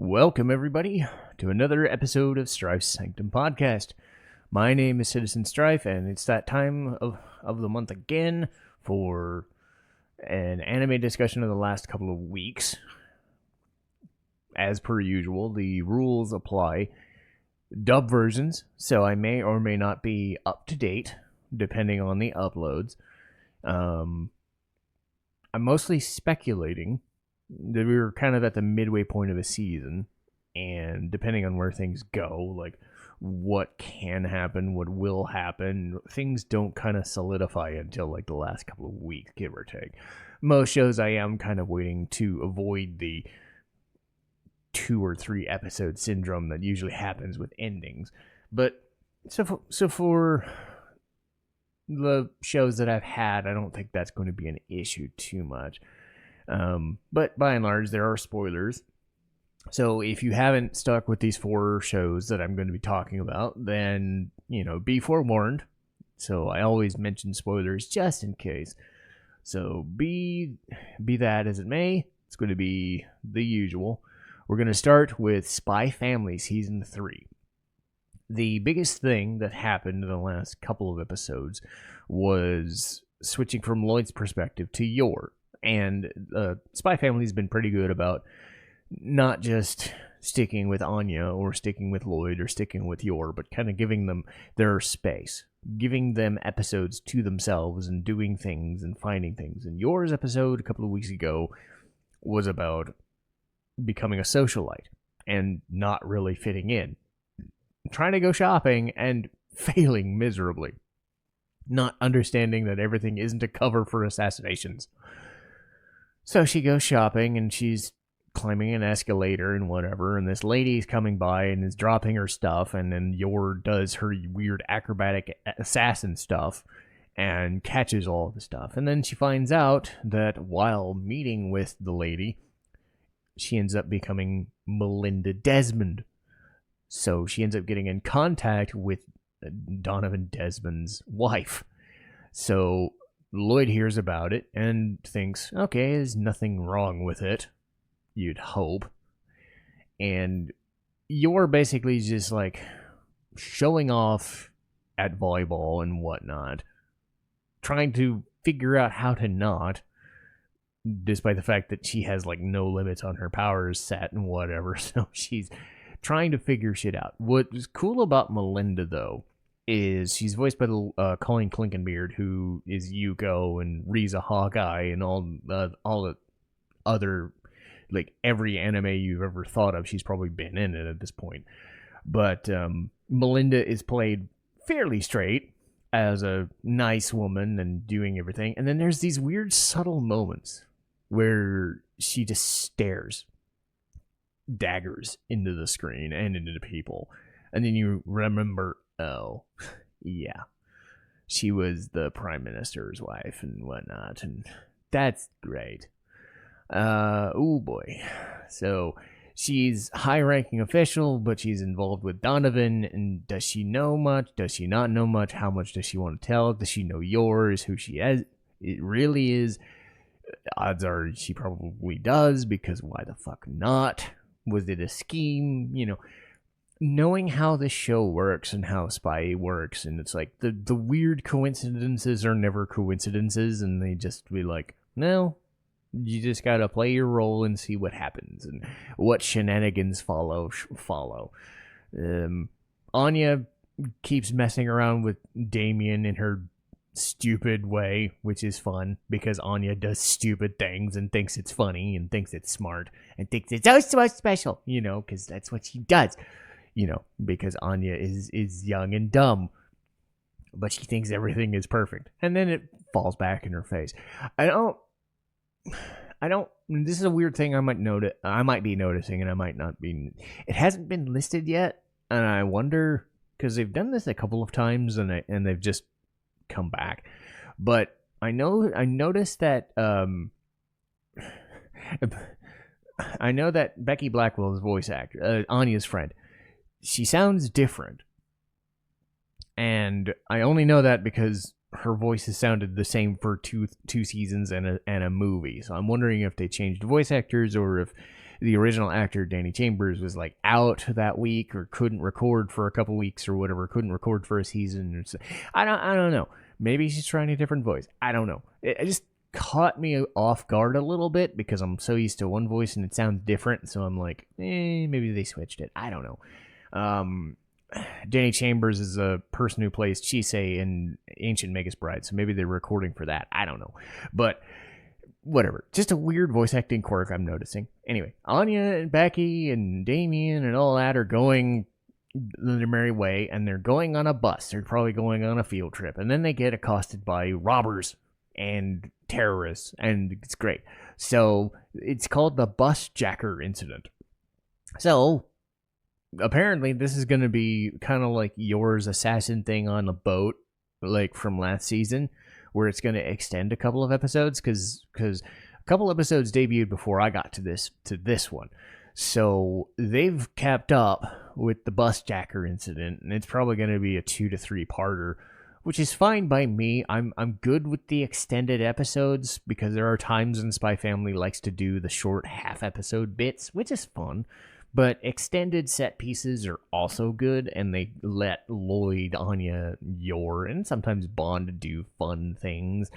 Welcome, everybody, to another episode of Strife's Sanctum podcast. My name is Citizen Strife, and it's that time of the month again for an anime discussion of the last couple of weeks. As per usual, the rules apply. Dub versions, so I may or may not be up to date, depending on the uploads. I'm mostly speculating that we were kind of at the midway point of a season, and depending on where things go, like what can happen, what will happen, things don't kind of solidify until like the last couple of weeks, give or take. Most shows I am kind of waiting to avoid the 2 or 3 episode syndrome that usually happens with endings. But so for the shows that I've had, I don't think that's going to be an issue too much. But by and large, there are spoilers. So if you haven't stuck with these 4 shows that I'm going to be talking about, then, be forewarned. So I always mention spoilers just in case. So be that as it may, it's going to be the usual. We're going to start with SpyxFamily Season 3. The biggest thing that happened in the last couple of episodes was switching from Lloyd's perspective to Yor. And SpyxFamily's been pretty good about not just sticking with Anya or sticking with Lloyd or sticking with Yor, but kind of giving them their space, giving them episodes to themselves and doing things and finding things. And Yor's episode a couple of weeks ago was about becoming a socialite and not really fitting in, trying to go shopping and failing miserably, not understanding that everything isn't a cover for assassinations. So she goes shopping, and she's climbing an escalator and whatever, and this lady's coming by and is dropping her stuff, and then Yor does her weird acrobatic assassin stuff and catches all the stuff. And then she finds out that while meeting with the lady, she ends up becoming Melinda Desmond. So she ends up getting in contact with Donovan Desmond's wife. So Lloyd hears about it and thinks, okay, there's nothing wrong with it, you'd hope. And you're basically just like showing off at volleyball and whatnot, trying to figure out how to not, despite the fact that she has like no limits on her powers set and whatever. So she's trying to figure shit out. What's cool about Melinda, though, is she's voiced by the Colleen Clinkenbeard, who is Yuko and Riza Hawkeye and all the other, like, every anime you've ever thought of. She's probably been in it at this point. But Melinda is played fairly straight as a nice woman and doing everything. And then there's these weird subtle moments where she just stares daggers into the screen and into the people. And then you remember, oh, yeah, she was the prime minister's wife and whatnot, and that's great. Oh boy. So she's high-ranking official, but she's involved with Donovan, and does she know much? Does she not know much? How much does she want to tell? Does she know yours, who she is? It really is. Odds are she probably does, because why the fuck not? Was it a scheme? Knowing how this show works and how Spy works, and it's like the weird coincidences are never coincidences, and they just be like, no, you just gotta play your role and see what happens and what shenanigans follow. Anya keeps messing around with Damien in her stupid way, which is fun because Anya does stupid things and thinks it's funny and thinks it's smart and thinks it's so special, because that's what she does. Because Anya is young and dumb, but she thinks everything is perfect. And then it falls back in her face. I don't, this is a weird thing I might be noticing, and I might not be. It hasn't been listed yet, and I wonder, because they've done this a couple of times, and they've just come back. But I noticed that, I know that Becky Blackwell's voice actor, Anya's friend, she sounds different. And I only know that because her voice has sounded the same for two seasons and a movie. So I'm wondering if they changed voice actors or if the original actor Danny Chambers was like out that week or couldn't record for a couple weeks or whatever, couldn't record for a season. I don't know. Maybe she's trying a different voice. I don't know. It just caught me off guard a little bit because I'm so used to one voice and it sounds different. So I'm like, maybe they switched it. I don't know. Danny Chambers is a person who plays Chisei in Ancient Magus Bride, so maybe they're recording for that. I don't know. But whatever. Just a weird voice acting quirk I'm noticing. Anyway, Anya and Becky and Damien and all that are going their merry way, and they're going on a bus. They're probably going on a field trip, and then they get accosted by robbers and terrorists, and it's great. So it's called the Bus Jacker Incident. So apparently this is going to be kind of like Yours assassin thing on a boat, like from last season, where it's going to extend a couple of episodes, because a couple episodes debuted before I got to this one. So they've kept up with the Bus Jacker Incident, and it's probably going to be a 2 to 3 parter, which is fine by me. I'm good with the extended episodes, because there are times when Spy Family likes to do the short half episode bits, which is fun. But extended set pieces are also good, and they let Lloyd, Anya, Yor, and sometimes Bond do fun things,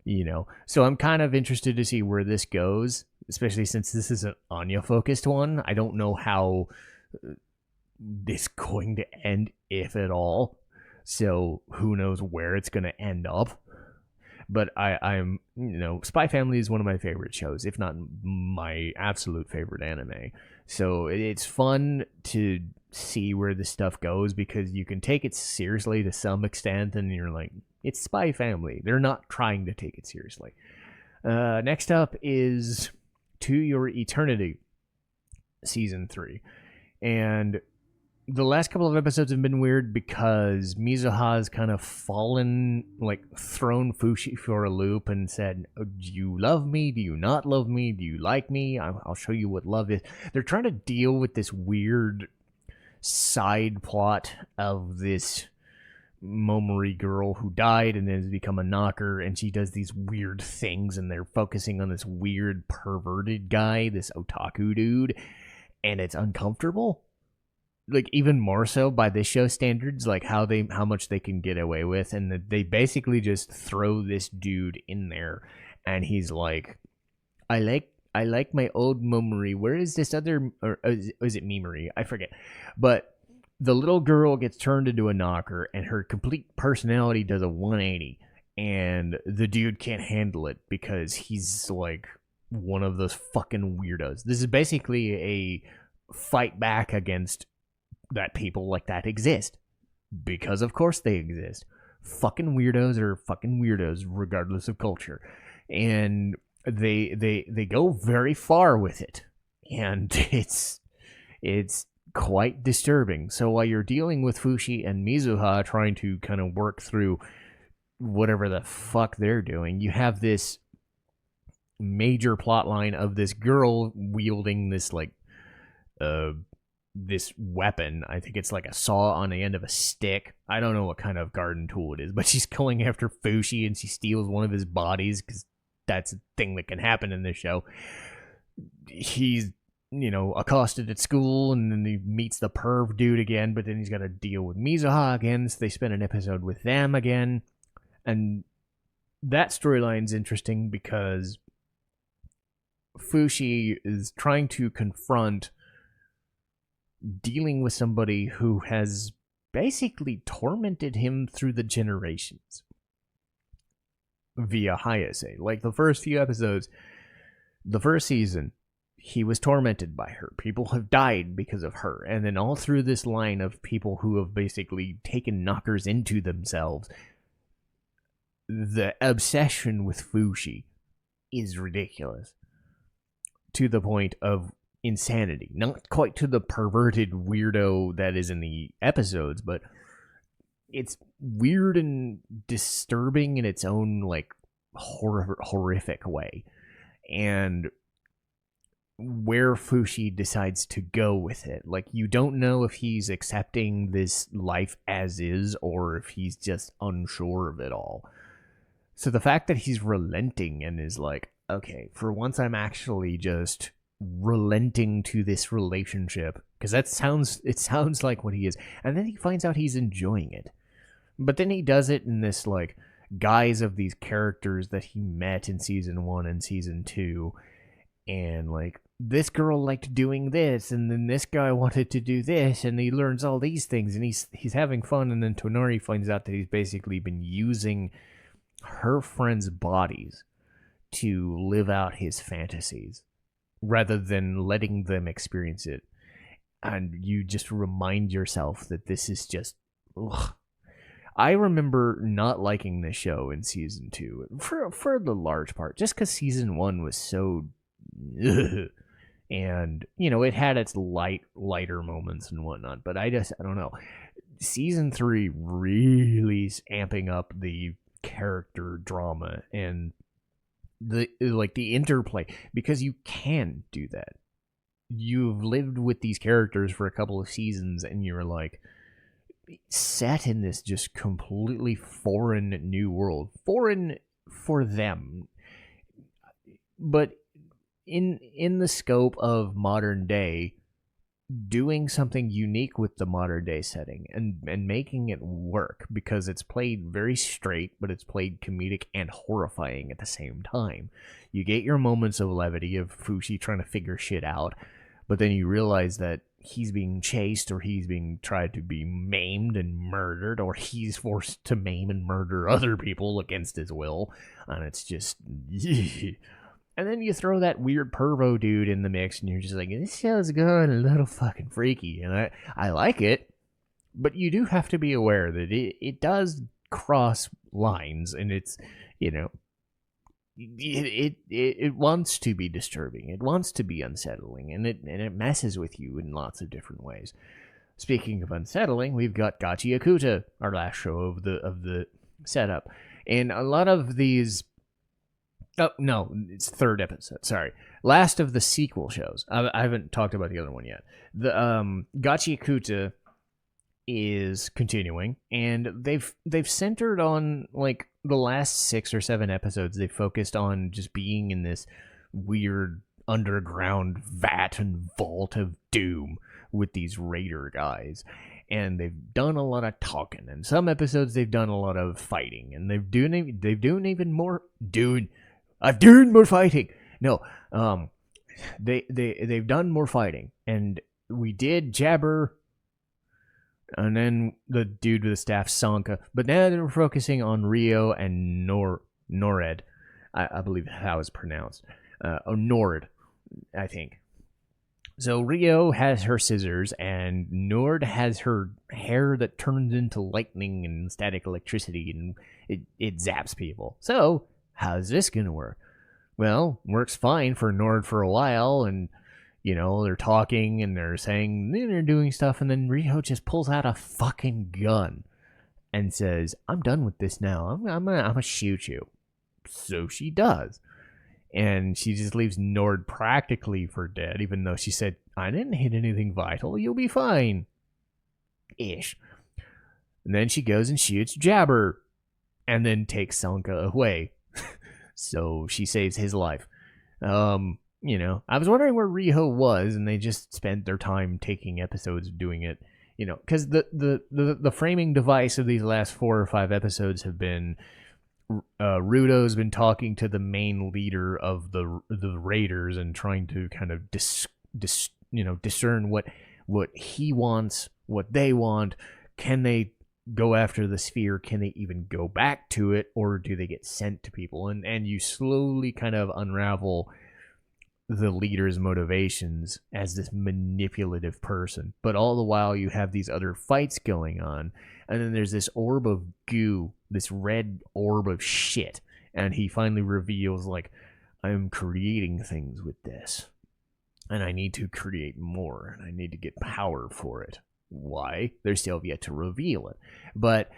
you know. So I'm kind of interested to see where this goes, especially since this is an Anya-focused one. I don't know how this is going to end, if at all. So who knows where it's going to end up. But I'm, Spy Family is one of my favorite shows, if not my absolute favorite anime. So it's fun to see where this stuff goes, because you can take it seriously to some extent, and you're like, it's Spy Family. They're not trying to take it seriously. Next up is To Your Eternity, Season 3. And the last couple of episodes have been weird because Mizuha's kind of thrown Fushi for a loop and said, do you love me? Do you not love me? Do you like me? I'll show you what love is. They're trying to deal with this weird side plot of this Momori girl who died and has become a knocker, and she does these weird things, and they're focusing on this weird perverted guy, this otaku dude, and it's uncomfortable. Like, even more so by this show standards, like how much they can get away with, and they basically just throw this dude in there, and he's like, I like my old Momori. Where is this other, or is it Mimori? I forget. But the little girl gets turned into a knocker, and her complete personality does a 180, and the dude can't handle it because he's like one of those fucking weirdos. This is basically a fight back against that people like that exist, because of course they exist. Fucking weirdos are fucking weirdos regardless of culture, and they go very far with it, and it's quite disturbing. So while you're dealing with Fushi and Mizuha trying to kind of work through whatever the fuck they're doing, you have this major plot line of this girl wielding this this weapon. I think it's like a saw on the end of a stick. I don't know what kind of garden tool it is, but she's going after Fushi, and she steals one of his bodies, because that's a thing that can happen in this show. He's, accosted at school, and then he meets the perv dude again, but then he's got to deal with Mizuha again, so they spend an episode with them again. And that storyline's interesting because Fushi is trying to confront dealing with somebody who has basically tormented him through the generations via Hayase. Like, the first few episodes, the first season, he was tormented by her. People have died because of her. And then all through this line of people who have basically taken knockers into themselves, the obsession with Fushi is ridiculous, to the point of insanity. Not quite to the perverted weirdo that is in the episodes, but it's weird and disturbing in its own, like, horrific way. And where Fushi decides to go with it, like, you don't know if he's accepting this life as is, or if he's just unsure of it all. So the fact that he's relenting and is like, okay, for once I'm actually just relenting to this relationship, because it sounds like what he is, and then he finds out he's enjoying it. But then he does it in this like guise of these characters that he met in season 1 and season 2, and like this girl liked doing this, and then this guy wanted to do this, and he learns all these things, and he's having fun, and then Tonari finds out that he's basically been using her friends' bodies to live out his fantasies rather than letting them experience it. And you just remind yourself that this is just... Ugh. I remember not liking this show in season 2 for the large part, just because season 1 was so... Ugh. And, you know, it had its lighter moments and whatnot, but I don't know. Season 3 really is amping up the character drama and the interplay, because you can do that. You've lived with these characters for a couple of seasons, and you're like set in this just completely foreign new world. Foreign for them, but in the scope of modern day, doing something unique with the modern day setting and making it work, because it's played very straight, but it's played comedic and horrifying at the same time. You get your moments of levity of Fushi trying to figure shit out, but then you realize that he's being chased, or he's being tried to be maimed and murdered, or he's forced to maim and murder other people against his will, and it's just... And then you throw that weird pervo dude in the mix, and you're just like, this show's going a little fucking freaky. And I like it, but you do have to be aware that it does cross lines, and it's, you know, it wants to be disturbing. It wants to be unsettling, and it messes with you in lots of different ways. Speaking of unsettling, we've got Gachiakuta, our last show of the setup. And a lot of these... Oh, no, it's third episode. Sorry. Last of the sequel shows. I haven't talked about the other one yet. The Gachiakuta is continuing, and they've centered on, like, the last 6 or 7 episodes, they focused on just being in this weird underground vat and vault of doom with these raider guys. And they've done a lot of talking. And some episodes they've done a lot of fighting, and they've doing even more... Dude... I've done more fighting. No, they've done more fighting, and we did Jabber, and then the dude with the staff, Sanka. But now they're focusing on Rio and Nored. I believe how it's pronounced. Nord, I think. So Rio has her scissors, and Nord has her hair that turns into lightning and static electricity, and it zaps people. So... how's this gonna work? Well, works fine for Nord for a while, and, you know, they're talking, and they're saying, they're doing stuff, and then Riho just pulls out a fucking gun and says, I'm done with this now. I'm gonna shoot you. So she does. And she just leaves Nord practically for dead, even though she said, I didn't hit anything vital, you'll be fine. Ish. And then she goes and shoots Jabber, and then takes Sanka away. So she saves his life. You know, I was wondering where Riho was, and they just spent their time taking episodes doing it. You know, because the framing device of these last 4 or 5 episodes have been Rudo's been talking to the main leader of the Raiders and trying to kind of discern what he wants, what they want. Can they go after the sphere? Can they even go back to it, or do they get sent to people? And you slowly kind of unravel the leader's motivations as this manipulative person. But all the while you have these other fights going on, and then there's this orb of goo, this red orb of shit, and he finally reveals, like, I'm creating things with this, and I need to create more, and I need to get power for it. Why? They're still yet to reveal it. But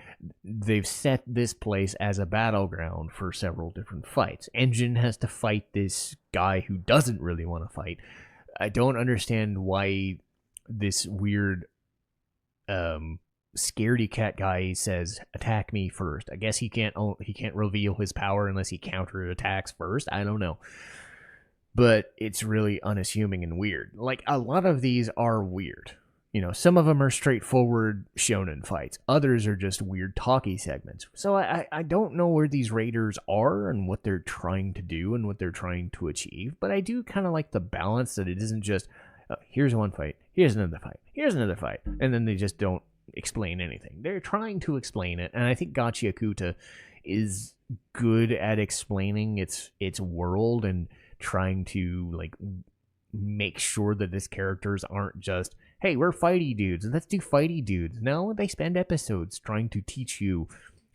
they've set this place as a battleground for several different fights. Engine has to fight this guy who doesn't really want to fight. I don't understand why this weird scaredy cat guy says, attack me first. I guess he can't reveal his power unless he counterattacks first. I don't know. but it's really unassuming and weird. Like, a lot of these are weird. Some of them are straightforward shonen fights. Others are just weird talky segments. So I don't know where these raiders are and what they're trying to do and what they're trying to achieve. But I do kind of like the balance that it isn't just, here's one fight, here's another fight, here's another fight. And then they just don't explain anything. They're trying to explain it. And I think Gachiakuta is good at explaining its world and trying to, like, make sure that its characters aren't just, hey, we're fighty dudes, let's do fighty dudes. No, they spend episodes trying to teach you,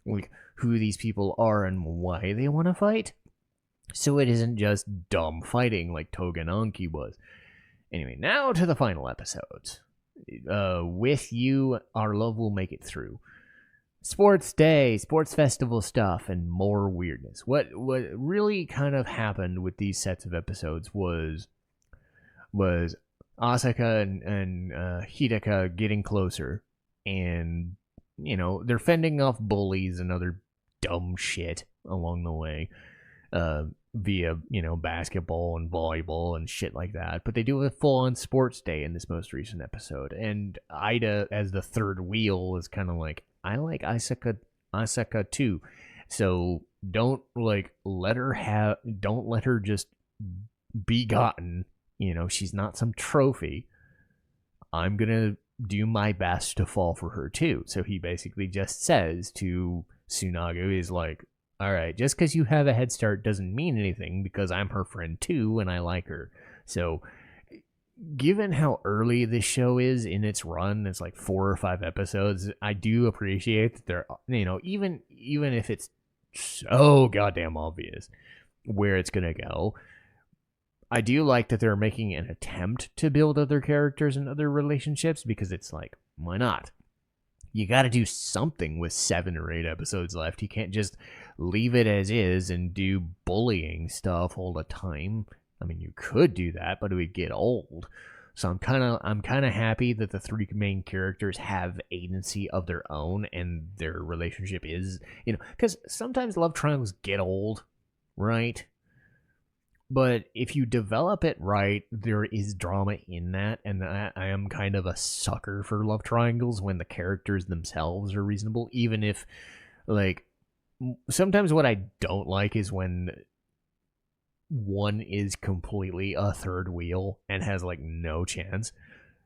like, who these people are and why they want to fight. So it isn't just dumb fighting like Tougen Anki was. Anyway, now to the final episodes. With you, our love will make it through. Sports day, sports festival stuff, and more weirdness. What really kind of happened with these sets of episodes was Asaka and Hidaka getting closer, and they're fending off bullies and other dumb shit along the way, via basketball and volleyball and shit like that. But they do a full-on sports day in this most recent episode, and Ida, as the third wheel, is kind of like, I like Asaka too, so don't let her just be gotten. She's not some trophy. I'm gonna do my best to fall for her too. So he basically just says to Tsunagu, is like, all right, just because you have a head start doesn't mean anything, because I'm her friend too and I like her. So given how early this show is in its run, it's like 4 or 5 episodes, I do appreciate that they're, even if it's so goddamn obvious where it's gonna go, I do like that they're making an attempt to build other characters and other relationships, because it's like, why not? You got to do something with 7 or 8 episodes left. You can't just leave it as is and do bullying stuff all the time. I mean, you could do that, but it would get old. So I'm kind of happy that the 3 main characters have agency of their own, and their relationship is, because sometimes love triangles get old, right? But if you develop it right, there is drama in that, and I am kind of a sucker for love triangles when the characters themselves are reasonable, even if, like, sometimes what I don't like is when one is completely a third wheel and has, like, no chance.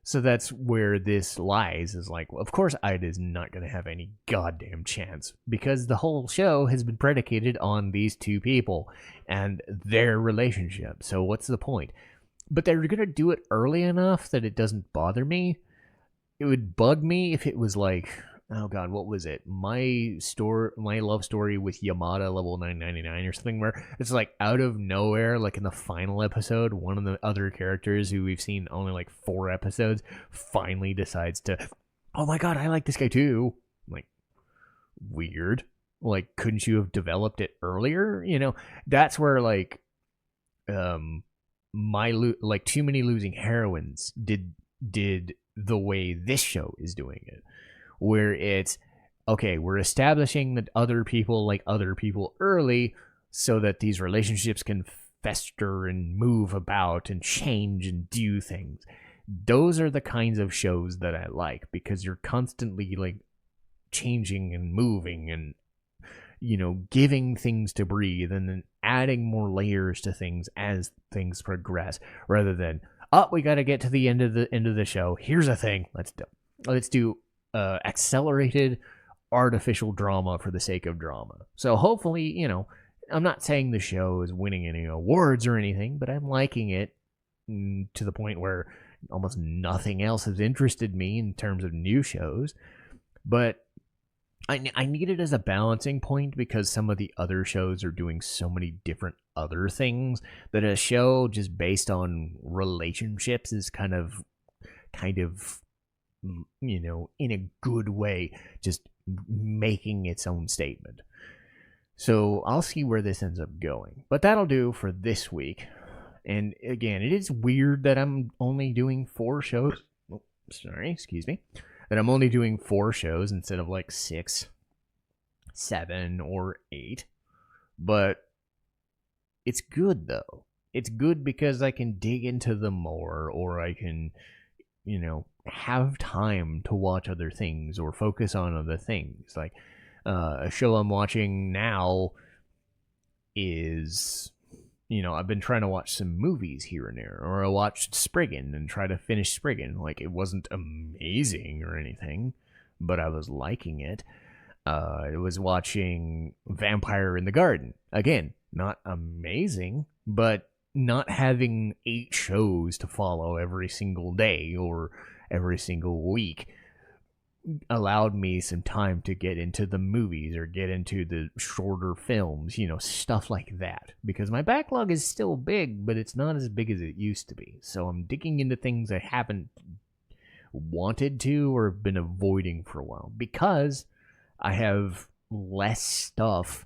So that's where this lies, is like, well, of course Ida's not going to have any goddamn chance, because the whole show has been predicated on these 2 people and their relationship. So what's the point? But they're going to do it early enough that it doesn't bother me. It would bug me if it was like, oh god, what was it? My love story with Yamada level 999 or something, where it's like out of nowhere, like in the final episode, one of the other characters who we've seen only like 4 episodes finally decides to, oh my god, I like this guy too. Like, weird. Like, couldn't you have developed it earlier? That's where, like, too many losing heroines did the way this show is doing it, where it's, okay, we're establishing that other people like other people early so that these relationships can fester and move about and change and do things. Those are the kinds of shows that I like, because you're constantly, like, changing and moving and, giving things to breathe, and then adding more layers to things as things progress, rather than, we got to get to the end of the show. Here's a thing. Let's do accelerated artificial drama for the sake of drama. So hopefully, I'm not saying the show is winning any awards or anything, but I'm liking it to the point where almost nothing else has interested me in terms of new shows. But I need it as a balancing point, because some of the other shows are doing so many different other things that a show just based on relationships is kind of in a good way, just making its own statement. So I'll see where this ends up going. But that'll do for this week. And again, it is weird that I'm only doing 4 shows. Oh, sorry, excuse me. That I'm only doing 4 shows instead of like 6, 7, or 8. But it's good, though. it's good because I can dig into them more, or I can, have time to watch other things or focus on other things. Like a show I'm watching now is, I've been trying to watch some movies here and there, or I watched Spriggan and try to finish Spriggan. Like, it wasn't amazing or anything, but I was liking it. I was watching Vampire in the Garden. Again, not amazing, but not having 8 shows to follow every single day or every single week allowed me some time to get into the movies or get into the shorter films, stuff like that. Because my backlog is still big, but it's not as big as it used to be. So I'm digging into things I haven't wanted to or been avoiding for a while because I have less stuff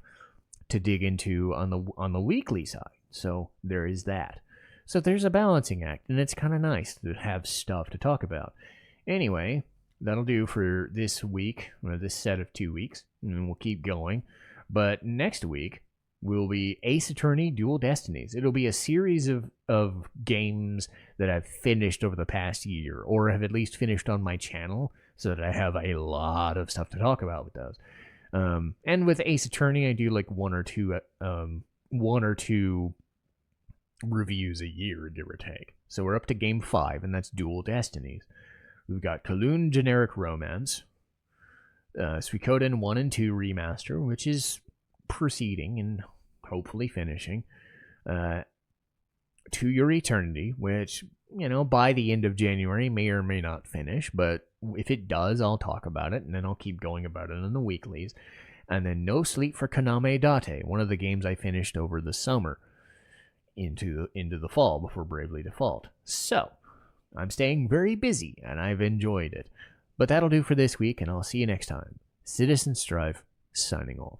to dig into on the weekly side. So there is that. So there's a balancing act, and it's kind of nice to have stuff to talk about. Anyway, that'll do for this week, or this set of 2 weeks, and we'll keep going. But next week will be Ace Attorney Dual Destinies. It'll be a series of games that I've finished over the past year, or have at least finished on my channel, so that I have a lot of stuff to talk about with those. And with Ace Attorney, I do like one or two reviews a year, give or take. So we're up to game 5, and that's Dual Destinies. We've got Kaloon Generic Romance, Suikoden 1 and 2 Remaster, which is proceeding and hopefully finishing. To Your Eternity, which, by the end of January may or may not finish, but if it does, I'll talk about it, and then I'll keep going about it in the weeklies. And then No Sleep for Kaname Date, one of the games I finished over the summer into the fall before Bravely Default. So, I'm staying very busy, and I've enjoyed it. But that'll do for this week, and I'll see you next time. Citizen Strife, signing off.